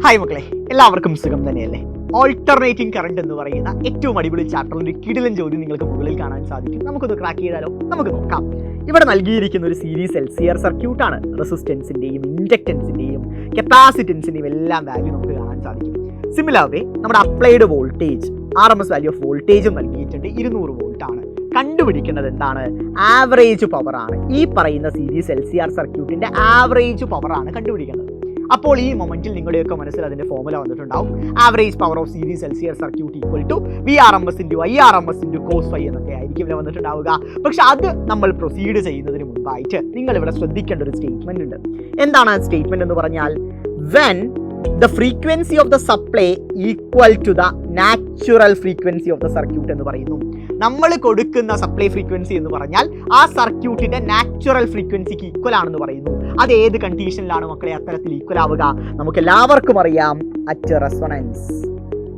Hi മക്കളെ, എല്ലാവർക്കും സുഖം തന്നെയല്ലേ? ഓൾട്ടർനേറ്റിംഗ് കറണ്ട് എന്ന് പറയുന്ന ഏറ്റവും അടിപൊളി ചാപ്റ്ററിൽ ഒരു കിടിലൻ ചോദ്യം നിങ്ങൾക്ക് മുകളിൽ കാണാൻ സാധിക്കും. നമുക്കൊന്ന് ക്രാക്ക് ചെയ്താലോ? നമുക്ക് നോക്കാം. ഇവിടെ നൽകിയിരിക്കുന്ന ഒരു സീരീസ് LCR സർക്യൂട്ടാണ്. റെസിസ്റ്റൻസിന്റെയും ഇൻഡക്റ്റൻസിന്റെയും കപ്പാസിറ്റൻസിന്റെയും എല്ലാം വാല്യൂ നമുക്ക് കാണാൻ സാധിക്കും. സിമിലർ വേ നമ്മുടെ applied voltage RMS value of വോൾട്ടേജും നൽകിയിട്ടുണ്ട്. 200 വോൾട്ട് ആണ്. കണ്ടുപിടിക്കേണ്ടത് എന്താണ്? ആവറേജ് പവർ ആണ്. ഈ പറയുന്ന സീരീസ് LCR സർക്യൂട്ടിന്റെ ആവറേജ് പവർ ആണ് കണ്ടുപിടിക്കേണ്ടത്. അപ്പോൾ ഈ മൊമെന്റിൽ നിങ്ങളുടെയൊക്കെ മനസ്സിൽ അതിന്റെ ഫോർമുല വന്നിട്ടുണ്ടാവും. Average power of series LCR circuit equal to VRMS × IRMS × cos ∅ എന്നൊക്കെ ആയിരിക്കും ഇവിടെ വന്നിട്ടുണ്ടാവുക. പക്ഷെ അത് നമ്മൾ പ്രൊസീഡ് ചെയ്യുന്നതിന് മുൻപായിട്ട് നിങ്ങൾ ഇവിടെ ശ്രദ്ധിക്കേണ്ട ഒരു സ്റ്റേറ്റ്മെന്റ് ഉണ്ട്. എന്താണ് ആ സ്റ്റേറ്റ്മെന്റ് എന്ന് പറഞ്ഞാൽ, when the frequency of the supply equal to the natural frequency of the circuit എന്ന് പറയുന്നു. നമ്മൾ കൊടുക്കുന്ന സപ്ലൈ ഫ്രീക്വൻസി എന്ന് പറഞ്ഞാൽ ആ സർക്യൂട്ടിന്റെ നാച്ചുറൽ ഫ്രീക്വൻസിക്ക് ഈക്വൽ ആണെന്ന് പറയുന്നു. അത് ഏത് കണ്ടീഷനിലാണ് മക്കളെ അത്തരത്തിൽ ഈക്വൽ ആവുക? നമുക്ക് എല്ലാവർക്കും അറിയാം, അറ്റ് റെസൊണൻസ്.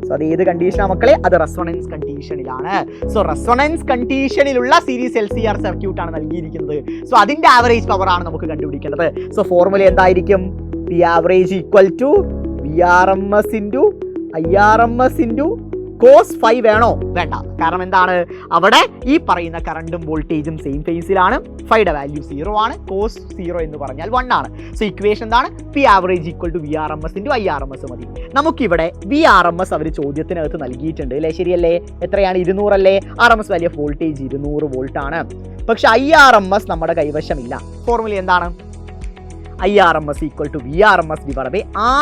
സോ അത് ഏത് കണ്ടീഷനാണ് മക്കളെ? അത് റെസൊണൻസ് കണ്ടീഷനിലാണ്. സോ റെസൊണൻസ് കണ്ടീഷനിലുള്ള സീരീസ് LCR സർക്യൂട്ട് ആണ് നൽകിയിരിക്കുന്നത്. സോ അതിന്റെ ആവറേജ് പവർ ആണ് നമുക്ക് കണ്ടുപിടിക്കേണ്ടത്. സോ ഫോർമുല എന്തായിരിക്കും? P average equal to VRMS × IRMS × cos ∅ വേണോ? വേണ്ട. കാരണം എന്താണ്? അവിടെ ഈ പറയുന്ന കറണ്ടും വോൾട്ടേജും സെയിം ഫേസിലാണ്. ഫൈയുടെ വാല്യൂ 0 ആണ്. cos 0 എന്ന് പറഞ്ഞാൽ 1 ആണ്. സോ ഇക്വേഷൻ എന്താണ്? P average equal to VRMS × IRMS മതി. നമുക്കിവിടെ VRMS അവർ ചോദ്യത്തിനകത്ത് നൽകിയിട്ടുണ്ട് അല്ലേ? ശരിയല്ലേ? എത്രയാണ്? 200 അല്ലേ? RMS value of voltage 200 volt ആണ്. പക്ഷെ IRMS നമ്മുടെ കൈവശമില്ല. ഫോർമുല എന്താണ്? IRMS equal to VRMS /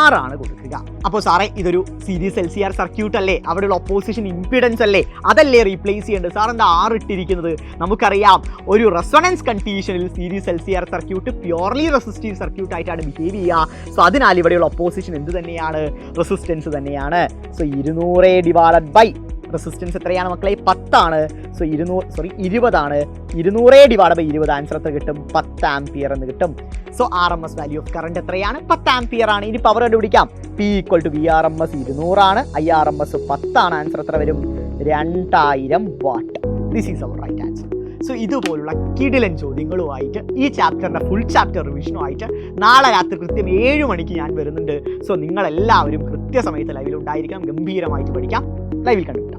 R ആണ് കൊടുക്കുക. അപ്പോൾ സാറേ, ഇതൊരു സീരീസ് LCR സർക്യൂട്ട് അല്ലേ? അവിടെയുള്ള ഒപ്പോസിഷൻ ഇംപിഡൻസ് അല്ലേ? അതല്ലേ റീപ്ലേസ് ചെയ്യേണ്ടത്? സാർ എന്താ R ഇട്ടിരിക്കുന്നത്? നമുക്കറിയാം, ഒരു റെസൊണൻസ് കണ്ടീഷനിൽ series LCR circuit purely resistive circuit ആയിട്ടാണ് ബിഹേവ് ചെയ്യുക. സോ അതിനാൽ ഇവിടെയുള്ള ഒപ്പോസിഷൻ എന്ത് തന്നെയാണ്? റെസിസ്റ്റൻസ് തന്നെയാണ്. സോ 200 / റെസിസ്റ്റൻസ് എത്രയാണ് മക്കളെ? 10 ആണ്. സോ 20 ആണ്. 200 / 20 ആൻസർ എത്ര കിട്ടും? 10 ആംപിയർ എന്ന് കിട്ടും. So RMS value of current എത്രയാണ്? 10 ആംപിയർ ആണ്. ഇനി പവർ കണ്ടുപിടിക്കാം. P equal to VRMS 200 ആണ്. IRMS 10 ആണ്. ആൻസർ എത്ര വരും? 2000 watt. This is our right answer. So ഇതുപോലുള്ള കിടിലൻ ചോദ്യങ്ങളുമായിട്ട് ഈ ചാപ്റ്ററിൻ്റെ ഫുൾ ചാപ്റ്റർ റിവിഷനുമായിട്ട് നാളെ രാത്രി കൃത്യം 7 മണിക്ക് ഞാൻ വരുന്നുണ്ട്. സോ നിങ്ങളെല്ലാവരും കൃത്യസമയത്ത് ലൈവിൽ ഉണ്ടായിരിക്കണം. ഗംഭീരമായിട്ട് പഠിക്കാം. ലൈവിൽ കണ്ടുപിടിക്കാം.